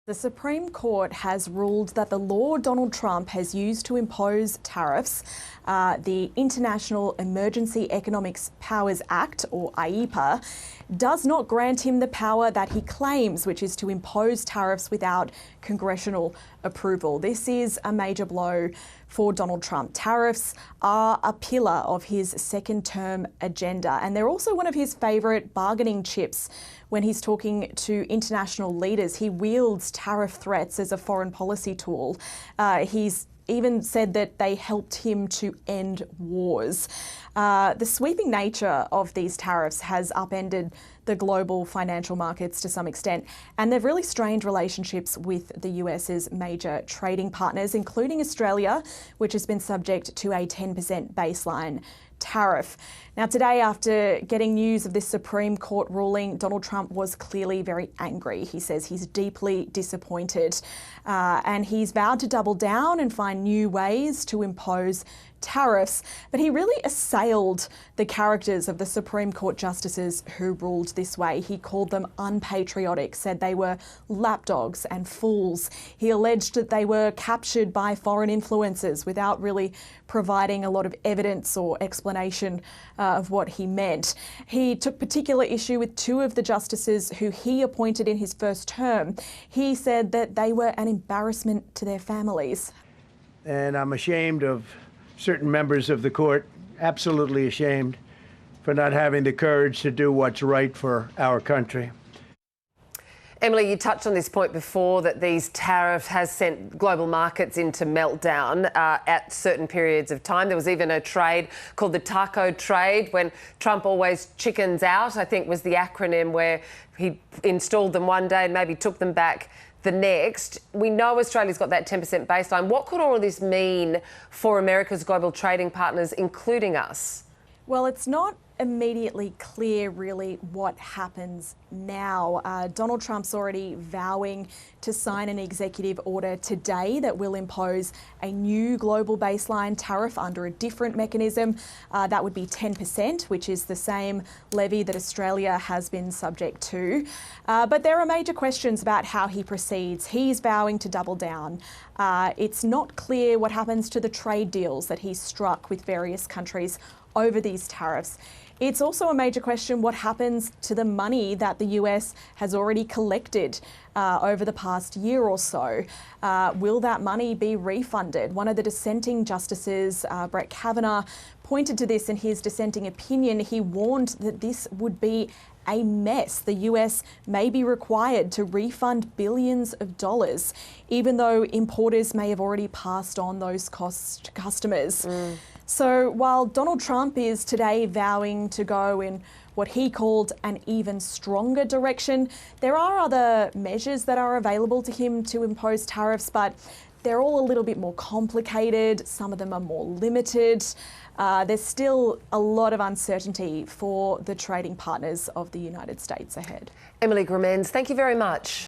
The Supreme Court has ruled that the law Donald Trump has used to impose tariffs, the International Emergency Economics Powers Act, or IEPA, does not grant him the power that he claims, which is to impose tariffs without congressional approval. This is a major blow for Donald Trump. Tariffs are a pillar of his second-term agenda, and they're also one of his favourite bargaining chips. When he's talking to international leaders, he wields tariff threats as a foreign policy tool. He's even said that they helped him to end wars. The sweeping nature of these tariffs has upended the global financial markets to some extent, and they've really strained relationships with the US's major trading partners, including Australia, which has been subject to a 10% baseline tariff. Now, today, after getting news of this Supreme Court ruling, Donald Trump was clearly very angry. He says he's deeply disappointed, and he's vowed to double down and find new ways to impose tariffs. But he really assailed the characters of the Supreme Court justices who ruled this way. He called them unpatriotic, said they were lapdogs and fools. He alleged that they were captured by foreign influences without really providing a lot of evidence or explanation of what he meant. He took particular issue with two of the justices who he appointed in his first term. He said that they were an embarrassment to their families. And I'm ashamed of certain members of the court, absolutely ashamed, for not having the courage to do what's right for our country. Emily, you touched on this point before, that these tariffs has sent global markets into meltdown at certain periods of time. There was even a trade called the taco trade, when Trump always chickens out, I think was the acronym, where he installed them one day and maybe took them back the next. We know Australia's got that 10% baseline. What could all of this mean for America's global trading partners, including us? Well, it's not immediately clear really what happens now. Donald Trump's already vowing to sign an executive order today that will impose a new global baseline tariff under a different mechanism. That would be 10%, which is the same levy that Australia has been subject to. But there are major questions about how he proceeds. He's vowing to double down. It's not clear what happens to the trade deals that he's struck with various countries over these tariffs. It's also a major question what happens to the money that the US has already collected over the past year or so. Will that money be refunded? One of the dissenting justices, Brett Kavanaugh, pointed to this in his dissenting opinion. He warned that this would be a mess. The US may be required to refund billions of dollars, even though importers may have already passed on those costs to customers. So while Donald Trump is today vowing to go in what he called an even stronger direction, there are other measures that are available to him to impose tariffs, but they're all a little bit more complicated. Some of them are more limited. There's still a lot of uncertainty for the trading partners of the United States ahead. Emily Gramens, thank you very much.